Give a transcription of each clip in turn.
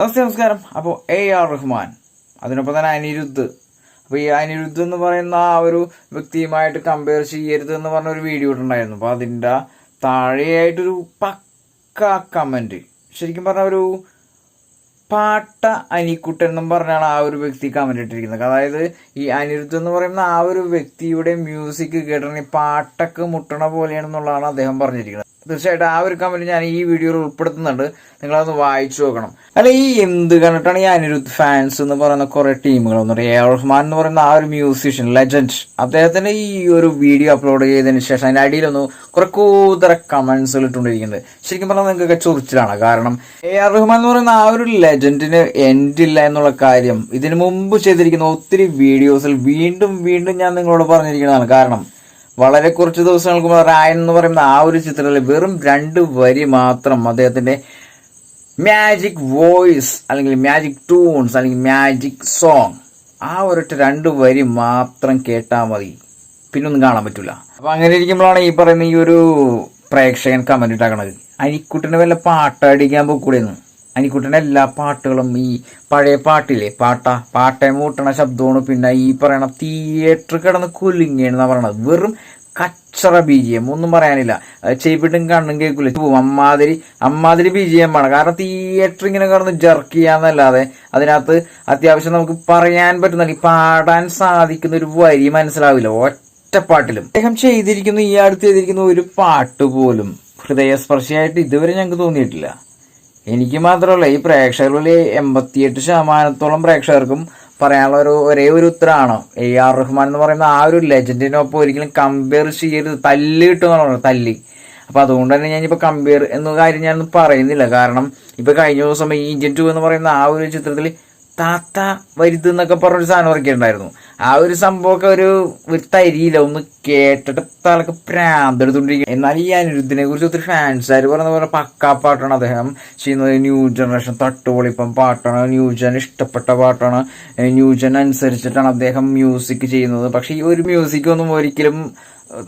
നമസ്കാരം. അപ്പോൾ AR റഹ്മാൻ, അതിനൊപ്പം തന്നെ അനിരുദ്ധ്. അപ്പോൾ ഈ അനിരുദ്ധ് എന്ന് പറയുന്ന ആ ഒരു വ്യക്തിയുമായിട്ട് കമ്പയർ ചെയ്യരുത് എന്ന് പറഞ്ഞ ഒരു വീഡിയോ ഇട്ടുണ്ടായിരുന്നു. അപ്പോൾ അതിൻ്റെ താഴെയായിട്ടൊരു പക്ക കമൻറ്റ്, ശരിക്കും പറഞ്ഞ ഒരു പാട്ട അനിക്കുട്ടൻ എന്നും പറഞ്ഞാണ് ആ ഒരു വ്യക്തി കമന്റ് ഇട്ടിരിക്കുന്നത്. അതായത് ഈ അനിരുദ്ധ് എന്ന് പറയുന്ന ആ ഒരു വ്യക്തിയുടെ മ്യൂസിക് കേട്ടിട്ടുണ്ടെങ്കിൽ പാട്ടൊക്കെ മുട്ടണ പോലെയാണെന്നുള്ളതാണ് അദ്ദേഹം പറഞ്ഞിരിക്കുന്നത്. തീർച്ചയായിട്ടും ആ ഒരു കമന്റ് ഞാൻ ഈ വീഡിയോയിൽ ഉൾപ്പെടുത്തുന്നുണ്ട്, നിങ്ങളതൊന്ന് വായിച്ചു നോക്കണം. അല്ല, ഈ എന്ത് കണ്ടിട്ടാണ് ഈ അനിരുദ്ധ് ഫാൻസ് എന്ന് പറയുന്ന കുറെ ടീമുകൾ വന്നിട്ട് AR റഹ്മാൻ എന്ന് പറയുന്ന ആ ഒരു മ്യൂസീഷ്യൻ ലെജൻഡ് അദ്ദേഹത്തിന്റെ ഈ ഒരു വീഡിയോ അപ്ലോഡ് ചെയ്തതിന് ശേഷം അതിന്റെ അടിയിലൊന്ന് കുറെ കൂതര കമന്റ്സുകൾ ഇട്ടുകൊണ്ടിരിക്കുന്നത് ശരിക്കും പറഞ്ഞാൽ നിങ്ങൾക്കൊക്കെ ചൊറിച്ചിലാണ്. കാരണം AR റഹ്മാൻ എന്ന് പറയുന്ന ആ ഒരു ലെജൻഡിന് എൻഡ് ഇല്ല എന്നുള്ള കാര്യം ഇതിനു മുമ്പ് ചെയ്തിരിക്കുന്ന ഒത്തിരി വീഡിയോസിൽ വീണ്ടും വീണ്ടും ഞാൻ നിങ്ങളോട് പറഞ്ഞിരിക്കുന്നതാണ്. കാരണം വളരെ കുറച്ച് ദിവസങ്ങൾക്ക് മുമ്പ് റായൻ എന്ന് പറയുന്ന ആ ഒരു ചിത്രത്തിൽ വെറും 2 വരി മാത്രം അദ്ദേഹത്തിന്റെ മാജിക് വോയിസ് അല്ലെങ്കിൽ മാജിക് ട്യൂൺസ് അല്ലെങ്കിൽ മാജിക് സോങ്, ആ ഒരൊറ്റ 2 വരി മാത്രം കേട്ടാൽ മതി, പിന്നൊന്നും കാണാൻ പറ്റൂല. അപ്പൊ അങ്ങനെ ഇരിക്കുമ്പോഴാണ് ഈ പറയുന്ന ഈ ഒരു പ്രേക്ഷകൻ കമന്റ് ഇട്ടാക്കണത്, അനിക്കുട്ടന് വല്ല പാട്ടടിക്കാൻ പോക്കൂടെന്ന്. അനിക്കുട്ടൻ്റെ എല്ലാ പാട്ടുകളും ഈ പഴയ പാട്ടില്ലേ, പാട്ടേ മൂട്ടണ ശബ്ദമാണ്. പിന്നെ ഈ പറയണ തിയേറ്റർ കിടന്ന് കുലുങ്ങിയെന്നാ പറയണത്. വെറും കച്ചറ BGM, ഒന്നും പറയാനില്ല. ചെയ്പിട്ടും കണ്ണും കേൾക്കൂല, അമ്മാതിരി BGM ആണ്. കാരണം തിയേറ്റർ ഇങ്ങനെ കിടന്ന് ജർക്ക് ചെയ്യാന്നല്ലാതെ അതിനകത്ത് അത്യാവശ്യം നമുക്ക് പറയാൻ പറ്റുന്ന പാടാൻ സാധിക്കുന്ന ഒരു വരി മനസ്സിലാവില്ല ഒറ്റപ്പാട്ടിലും. അദ്ദേഹം ചെയ്തിരിക്കുന്ന ഈ അടുത്ത് ചെയ്തിരിക്കുന്ന ഒരു പാട്ട് പോലും ഹൃദയസ്പർശിയായിട്ട് ഇതുവരെ ഞങ്ങൾക്ക് തോന്നിയിട്ടില്ല. എനിക്ക് മാത്രമല്ല, ഈ പ്രേക്ഷകരിൽ 88% പ്രേക്ഷകർക്കും പറയാനുള്ള ഒരേ ഒരു ഉത്തരമാണ് AR റഹ്മാൻ എന്ന് പറയുന്ന ആ ഒരു ലെജൻഡിനൊപ്പം ഒരിക്കലും കമ്പയർ ചെയ്യരുത്. തല്ല് കിട്ടുമെന്നാണ് പറയുന്നത്, തല്ല്. അപ്പൊ അതുകൊണ്ട് തന്നെ ഞാനിപ്പോ കമ്പയർ എന്ന കാര്യം ഞാനൊന്നും പറയുന്നില്ല. കാരണം ഇപ്പൊ കഴിഞ്ഞ ദിവസം ഈ ഇന്ത്യൻ 2 എന്ന് പറയുന്ന ആ ഒരു ചിത്രത്തിൽ താത്ത വരുത് എന്നൊക്കെ പറഞ്ഞൊരു സാധനം ഇറക്കിയിട്ടുണ്ടായിരുന്നു. ആ ഒരു സംഭവമൊക്കെ ഒരു തരിയില്ല, ഒന്ന് കേട്ടിട്ട് തലക്ക് പ്രാന്തെടുത്തോണ്ടിരിക്കും. എന്നാൽ ഈ അനിരുദ്ധിനെ കുറിച്ച് ഒത്തിരി ഫാൻസുകാർ പറയുന്ന പോലെ പക്കാ പാട്ടാണ് അദ്ദേഹം ചെയ്യുന്നത്. ന്യൂ ജനറേഷൻ തട്ടുപൊളിപ്പം പാട്ടാണ്, ന്യൂ ജൻ ഇഷ്ടപ്പെട്ട പാട്ടാണ്, ന്യൂ ജൻ അനുസരിച്ചിട്ടാണ് അദ്ദേഹം മ്യൂസിക് ചെയ്യുന്നത്. പക്ഷെ ഈ ഒരു മ്യൂസിക് ഒന്നും ഒരിക്കലും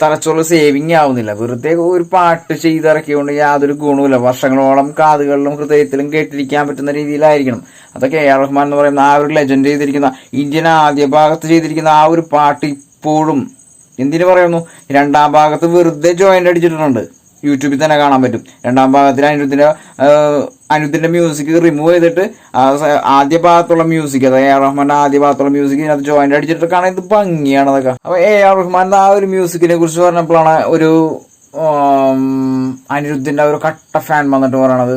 തലച്ചോറ് സേവിങ് ആവുന്നില്ല. വെറുതെ ഒരു പാട്ട് ചെയ്തിറക്കിക്കൊണ്ട് യാതൊരു ഗുണവുമില്ല. വർഷങ്ങളോളം കാതുകളിലും ഹൃദയത്തിലും കേട്ടിരിക്കാൻ പറ്റുന്ന രീതിയിലായിരിക്കണം. അതൊക്കെ AR റഹ്മാൻ എന്ന് പറയുന്ന ആ ഒരു ലെജൻഡ് ചെയ്തിരിക്കുന്ന ഇന്ത്യൻ ആദ്യ ഭാഗത്ത് ചെയ്തിരിക്കുന്ന ആ ഒരു പാട്ട് ഇപ്പോഴും എന്തിനു പറയുന്നു, 2ാം ഭാഗത്ത് വെറുതെ ജോയിന്റ് അടിച്ചിട്ടുണ്ട്. യൂട്യൂബിൽ തന്നെ കാണാൻ പറ്റും. 2ാം ഭാഗത്തിൽ അനിരുദ്ധിന്റെ മ്യൂസിക് റിമൂവ് ചെയ്തിട്ട് ആദ്യ ഭാഗത്തുള്ള മ്യൂസിക്, അതായത് AR റഹ്മാന്റെ ആദ്യ ഭാഗത്തുള്ള മ്യൂസിക് ഇതിനകത്ത് ജോയിന്റ് അടിച്ചിട്ട് കാണാൻ ഇത് ഭംഗിയാണ് അതൊക്കെ. അപ്പൊ AR റഹ്മാന്റെ ആ ഒരു മ്യൂസിക്കിനെ കുറിച്ച് പറഞ്ഞപ്പോഴാണ് ഒരു അനിരുദ്ധിന്റെ ഒരു കട്ട ഫാൻ വന്നിട്ട് പറയണത്,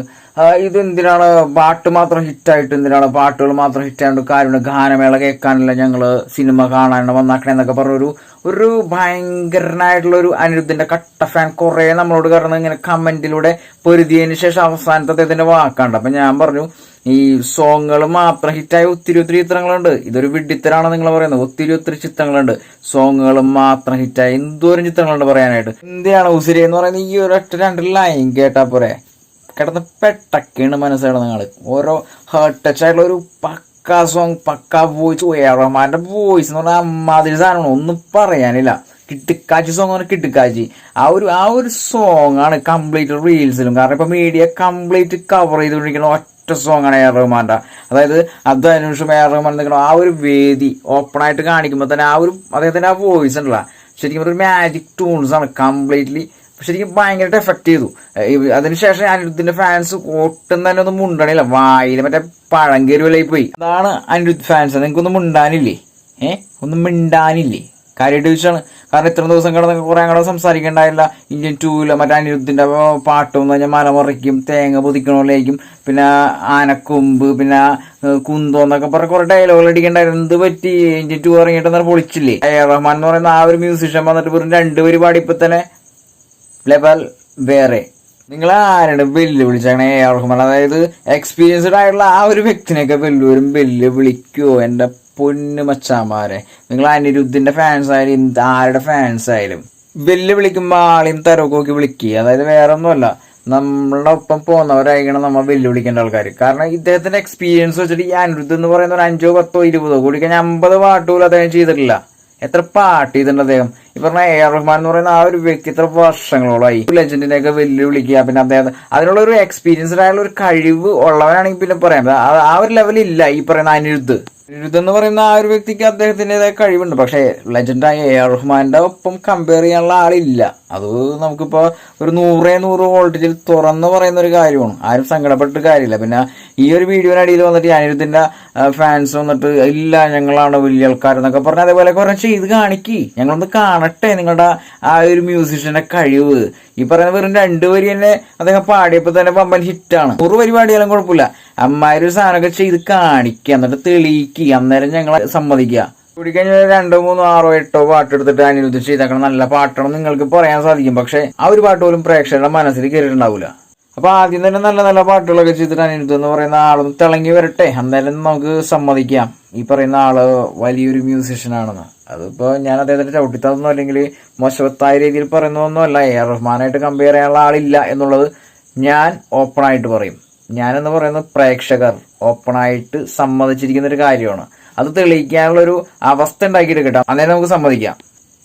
ഇതെന്തിനാണ് പാട്ട് മാത്രം ഹിറ്റായിട്ട്, എന്തിനാണ് പാട്ടുകൾ മാത്രം ഹിറ്റായിട്ട് കാര്യമുണ്ട്, ഗാനമേള കേൾക്കാനില്ല, ഞങ്ങള് സിനിമ കാണാനാണ് വന്നാക്കണേ എന്നൊക്കെ പറഞ്ഞൊരു ഭയങ്കരനായിട്ടുള്ള ഒരു അനിരുദ്ധിന്റെ കട്ട ഫാൻ കുറെ നമ്മളോട് കാരണം ഇങ്ങനെ കമന്റിലൂടെ പൊരുതിയതിന് ശേഷം അവസാനത്തെ അദ്ദേഹത്തിന്റെ വാക്കാണ്ട്. അപ്പൊ ഞാൻ പറഞ്ഞു, ഈ സോങ്ങുകൾ മാത്രം ഹിറ്റായ ഒത്തിരി ചിത്രങ്ങളുണ്ട്. ഇതൊരു വിഡ്ഢിത്തരാണ് നിങ്ങൾ പറയുന്നത്. ഒത്തിരി ചിത്രങ്ങളുണ്ട്, സോങ്ങുകൾ മാത്രം ഹിറ്റായ എന്തോരം ചിത്രങ്ങളുണ്ട് പറയാനായിട്ട്. എന്തിനാണ് ഉസിരി എന്ന് പറയുന്നത്, ഈ ഒരൊറ്റ 2 ലൈൻ കേട്ടാ പോരെ, കിടന്ന് പെട്ടൊക്കെയാണ് മനസ്സിലാണ് നിങ്ങള്. ഓരോ ഹേർട്ട് ടച്ച് ആയിട്ടുള്ള ഒരു പക്കാ സോങ്, പക്കാ വോയിസ്. AR റഹ്മാന്റെ വോയിസ് എന്ന് പറഞ്ഞാൽ അമ്മാതിരി സാധനമാണ്, ഒന്നും പറയാനില്ല. കിട്ടിക്കാച്ചി സോങ് പറഞ്ഞാൽ കിട്ടിക്കാച്ചി. ആ ഒരു സോങ് ആണ് കംപ്ലീറ്റ് റീൽസിലും. കാരണം ഇപ്പൊ മീഡിയ കംപ്ലീറ്റ് കവർ ചെയ്തുകൊണ്ടിരിക്കുന്ന ഒറ്റ സോങ് ആണ് AR റഹ്മാന്റെ. അതായത് അധ്വാനുഷും AR റഹ്മാൻ നിൽക്കണം ആ ഒരു വേദി ഓപ്പൺ ആയിട്ട് കാണിക്കുമ്പോൾ തന്നെ ആ ഒരു അദ്ദേഹത്തിന്റെ ആ വോയിസ് ഉണ്ടല്ല, ശരിക്കും ഒരു മാജിക് ട്യൂൺസ് ആണ് കംപ്ലീറ്റ്ലി. ശരിക്കും ഭയങ്കരമായിട്ട് എഫക്ട് ചെയ്തു. അതിനുശേഷം അനിരുദ്ധിന്റെ ഫാൻസ് ഒട്ടും തന്നെ ഒന്നും മുണ്ടണില്ല, വായിൽ മറ്റേ പഴങ്കരുവിലായി പോയി. അതാണ് അനിരുദ്ധ് ഫാൻസ്. നിങ്ങൾക്കൊന്നും മുണ്ടാനില്ലേ? ഒന്നും മിണ്ടാനില്ലേ? കാര്യമായിട്ട് ചോദിച്ചാണ്. കാരണം ഇത്ര ദിവസം കിടന്നൊക്കെ കുറെ അങ്ങോട്ട് സംസാരിക്കണ്ടായില്ല. ഇന്ത്യൻ 2 മറ്റേ അനിരുദ്ധിന്റെ പാട്ടും കഴിഞ്ഞാൽ മലമറിക്കും, തേങ്ങ പൊതിക്കണോലേക്കും, പിന്നെ ആനക്കൊമ്പ്, പിന്നെ കുന്തോ എന്നൊക്കെ പറഞ്ഞ കുറെ ഡയലോഗുകൾ അടിക്കണ്ടായിരുന്നു. എന്ത് പറ്റി? ഇന്ത്യൻ 2 ഇറങ്ങിയിട്ട് എന്നാൽ പൊളിച്ചില്ലേ? AR റഹ്മാൻ എന്ന് പറയുന്ന ആ ഒരു മ്യൂസിഷ്യൻ വന്നിട്ട് വെറും 2 വരി പാടിയപ്പോ തന്നെ ലെവൽ വേറെ. നിങ്ങൾ ആരുടെ വെല്ലുവിളിച്ചാണ് AR റഹ്മാൻ? അതായത് എക്സ്പീരിയൻസ്ഡ് ആയിട്ടുള്ള ആ ഒരു വ്യക്തിനെയൊക്കെ വെല്ലുവിളിക്കുവോ? എന്റെ പൊന്നു മച്ചാമാരെ, നിങ്ങൾ അനിരുദ്ധിന്റെ ഫാൻസ് ആയാലും ആരുടെ ഫാൻസ് ആയാലും വെല്ലുവിളിക്കുമ്പോൾ ആളെയും തരവൊക്കെ വിളിക്കുക. അതായത് വേറെ ഒന്നുമല്ല, നമ്മളുടെ ഒപ്പം പോകുന്നവരായിരിക്കണം നമ്മൾ വെല്ലുവിളിക്കേണ്ട ആൾക്കാർ. കാരണം ഇദ്ദേഹത്തിന്റെ എക്സ്പീരിയൻസ് വെച്ചിട്ട് ഈ അനിരുദ്ധ് എന്ന് പറയുന്ന ഒരു 5, 10, 20 കൂടി കഴിഞ്ഞാൽ 50 പാട്ട് പോലും അദ്ദേഹം ചെയ്തിട്ടില്ല. എത്ര പാട്ട് ചെയ്തിട്ടുണ്ട് അദ്ദേഹം. ഈ പറഞ്ഞ AR റഹ്മാൻ എന്ന് പറയുന്ന ആ ഒരു വ്യക്തി എത്ര വർഷങ്ങളോളമായി ലെജൻഡിനെയൊക്കെ വെല്ലുവിളിക്കുക. പിന്നെ അദ്ദേഹം അതിനുള്ള ഒരു എക്സ്പീരിയൻസ്ഡ് ആയുള്ള ഒരു കഴിവ് ഉള്ളവനാണെങ്കിൽ പിന്നെ പറയാം. ആ ഒരു ലെവലില്ല ഈ പറയുന്ന അനിരുദ്ധ് എന്ന് പറയുന്ന ആ ഒരു വ്യക്തിക്ക് അദ്ദേഹത്തിൻ്റെതായ കഴിവുണ്ട്. പക്ഷേ ലെജൻഡായ AR റഹ്മാന്റെ ഒപ്പം കമ്പയർ ചെയ്യാനുള്ള ആളില്ല. അത് നമുക്കിപ്പോ ഒരു 100 വോൾട്ടേജിൽ തുറന്ന് പറയുന്ന ഒരു കാര്യമാണ്. ആരും സങ്കടപ്പെട്ടിട്ട് കാര്യമില്ല. പിന്നെ ഈ ഒരു വീഡിയോനടിയിൽ വന്നിട്ട് അനിരുദ്ധിന്റെ ഫാൻസ് വന്നിട്ട് ഇല്ല ഞങ്ങളാണ് വലിയ ആൾക്കാരെന്നൊക്കെ പറഞ്ഞ് അതേപോലെ കുറെ ചെയ്ത് കാണിക്കി, ഞങ്ങളൊന്ന് കാണട്ടെ നിങ്ങളുടെ ആ ഒരു മ്യൂസിഷ്യന്റെ കഴിവ്. ഈ പറയുന്ന വെറും 2 വരി തന്നെ അദ്ദേഹം പാടിയപ്പോ തന്നെ പമ്പൻ ഹിറ്റാണ്. 100 വരി പാടിയാലും കുഴപ്പമില്ല, അമ്മായൊരു സാധനമൊക്കെ ചെയ്ത് കാണിക്കുക, എന്നിട്ട് തെളിയിക്കുക, അന്നേരം ഞങ്ങളെ സമ്മതിക്കുക. കൂടിക്കഴിഞ്ഞാൽ 2, 3, 6, 8 പാട്ട് എടുത്തിട്ട് അനിരുദ്ധ് ചെയ്തേക്കണം നല്ല പാട്ടാണെന്ന് നിങ്ങൾക്ക് പറയാൻ സാധിക്കും. പക്ഷെ ആ ഒരു പാട്ട് പോലും പ്രേക്ഷകരുടെ മനസ്സിൽ കയറിയിട്ടുണ്ടാവില്ല. അപ്പൊ ആദ്യം തന്നെ നല്ല നല്ല പാട്ടുകളൊക്കെ ചെയ്തിട്ട് അനിരുദ്ധ് എന്ന് പറയുന്ന ആളൊന്ന് തിളങ്ങി വരട്ടെ, അന്നേരം നമുക്ക് സമ്മതിക്കാം ഈ പറയുന്ന ആള് വലിയൊരു മ്യൂസിഷ്യൻ ആണെന്ന്. അതിപ്പോ ഞാൻ അദ്ദേഹത്തിന്റെ ചവിട്ടിത്തതൊന്നും അല്ലെങ്കിൽ മോശവത്തായ രീതിയിൽ പറയുന്നതൊന്നും അല്ല. AR റഹ്മാനായിട്ട് കമ്പയർ ചെയ്യാനുള്ള ആളില്ല എന്നുള്ളത് ഞാൻ ഓപ്പണായിട്ട് പറയും. ഞാനെന്ന് പറയുന്നത് പ്രേക്ഷകർ ഓപ്പണായിട്ട് സമ്മതിച്ചിരിക്കുന്ന ഒരു കാര്യമാണ്. അത് തെളിയിക്കാനുള്ള ഒരു അവസ്ഥ ഉണ്ടാക്കിയെടുക്കട്ടെ, അന്നേരം നമുക്ക് സമ്മതിക്കാം.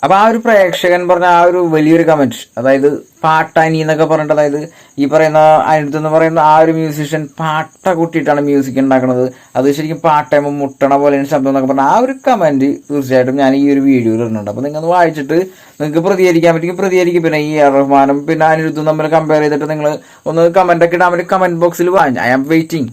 അപ്പൊ ആ ഒരു പ്രേക്ഷകൻ പറഞ്ഞ ആ ഒരു വലിയൊരു കമന്റ്, അതായത് പാട്ടാനി എന്നൊക്കെ പറഞ്ഞിട്ട്, അതായത് ഈ പറയുന്ന അനിരുദ്ധ് എന്ന് പറയുന്ന ആ ഒരു മ്യൂസിഷ്യൻ പാട്ട കൂട്ടിയിട്ടാണ് മ്യൂസിക് ഉണ്ടാക്കുന്നത്, അത് ശരിക്കും പാട്ടയുമ്പോൾ മുട്ടണ പോലെ ശബ്ദം എന്നൊക്കെ പറഞ്ഞാൽ ആ ഒരു കമന്റ് തീർച്ചയായിട്ടും ഞാൻ ഈ ഒരു വീഡിയോയിൽ ഇടുന്നുണ്ട്. അപ്പൊ നിങ്ങൾ വായിച്ചിട്ട് നിങ്ങൾക്ക് പ്രതികരിക്കാൻ പറ്റും, പ്രതികരിക്കും. പിന്നെ ഈ AR റഹ്മാനും പിന്നെ അനിരുദ്ധും തമ്മിൽ കമ്പയർ ചെയ്തിട്ട് നിങ്ങൾ ഒന്ന് കമന്റ് ഒക്കെ ഇടാൻ വേണ്ടി കമന്റ് ബോക്സിൽ വാങ്ങി. I am waiting.